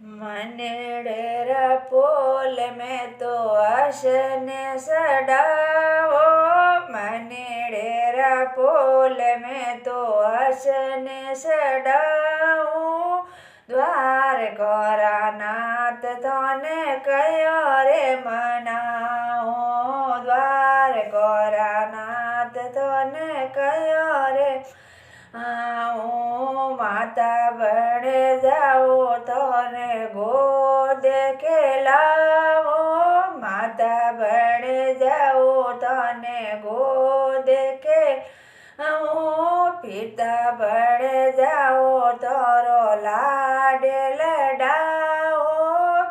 मनेडेरा पोल में तो आशने सडाओ, मनेडेरा पोल में तो आशने सडाओ। द्वार कोरा नाथ तोने कयो रे मनाओ, द्वार कोरा नाथ तोने कयो रे आओ। माता बने जाओ तोने गोद खेलाओ, माता बने जाओ तोने गोद खेलाओ। पिता बने जाओ तोरो लाड लडाओ,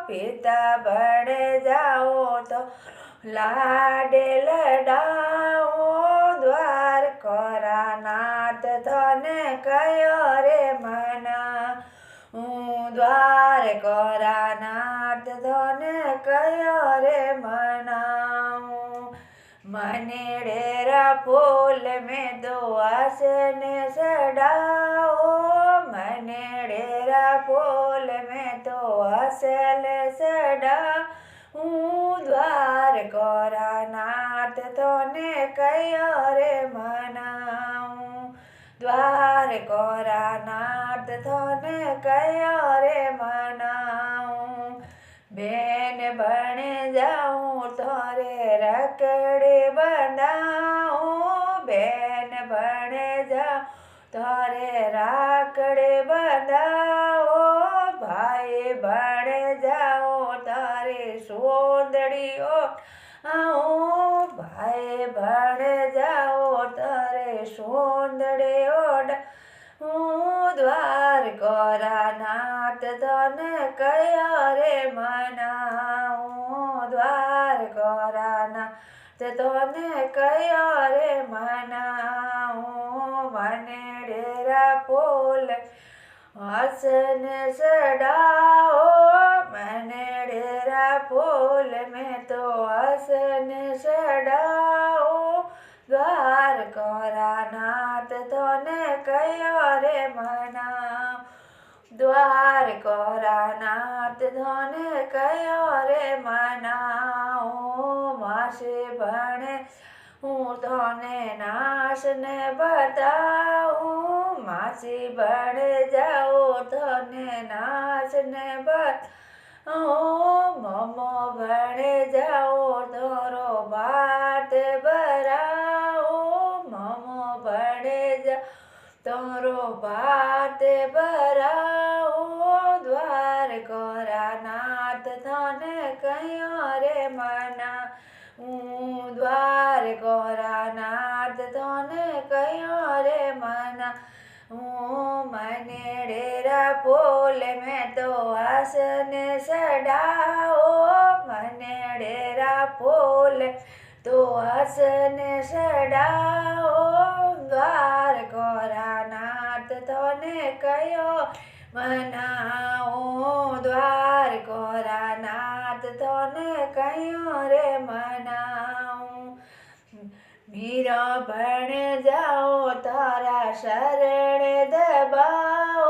पिता बने जाओ तो लाड लडाओ। द्वार कोरा नाथ तोने कयो रे मनाऊं, द्वार कोरा नाथ तोने कयो रे मनाऊं। मनेडेरा पोल में दो आसने सडाओ, मनेडेरा पोल में तो आसल सडाऊं। द्वार कोरा नाथ तोने कयो रे मनाऊं, द्वार कोरा नाथ तोने कयो रे मनाऊं। बेन बने जाऊं तोरे रकड़े बंधाऊं, बेन बने जाऊं तोरे राकड़े बंधाओ। भाई बने जाओ तारे सोंदड़ी ओढ़ाओ, भाई बने जाओ तारे सोंदड़े ओढ़ाओ। द्वार कोरा नाथ तोने कयो रे मनाऊं, द्वार कोरा नाथ तोने कयो रे मनाऊं। मनेडेरा पोल आसने सडाओ, मनेडेरा पोल में तो आसने सडाओ। द्वार कोरा नाथ तोने कयो रे मनाऊं, द्वार कोरा नाथ तोने कयो रे मनाऊं। मासे बने हूँ तोने नाश ने बताऊं, मासी बने जाओ तोने नाश ने बताऊं। मोमो बने जाओ तोरो बात बराओ, मोमो बने जाओ तोरो बात बराओ। द्वार कोरा नाथ तोने कयो रे मनाऊं, द्वार कोरा नाथ तोने कयो रे मनाऊं। मनेडेरा पोल में तो आसने सडाओ, मनेडेरा पोल तो आसने सडाओ। द्वार कोरा नाथ तोने कयो मनाऊं, द्वार कोरा नाथ तोने कयो रे मनाऊं। मीरा बने जाओ तारा शरण दबाओ,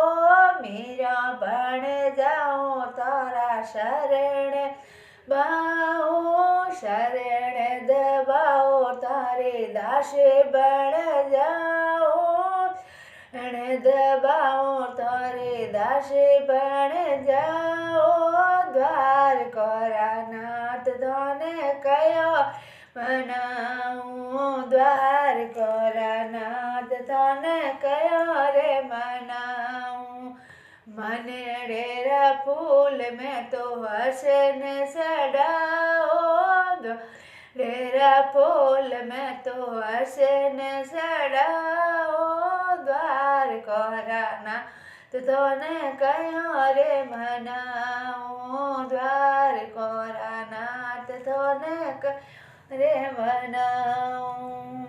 मीरा बने जाओ तारा शरण बाओ। शरण दबाओ तारे दासे बन जाओ, शरण दबाओ तारे दासे बन जाओ। द्वार कोरा नाथ तोने कयो मनाऊं, द्वार कोरा नाथ तोने कयो रे मनाऊं। मनेडेरा फूल में तो हसने सडाओ, डेरा फूल में तो हसने सडाओ। द्वार कोरा नाथ तोने कयो रे मनाऊं, द्वार कोरा नाथ तोने कयो रे मनाऊं।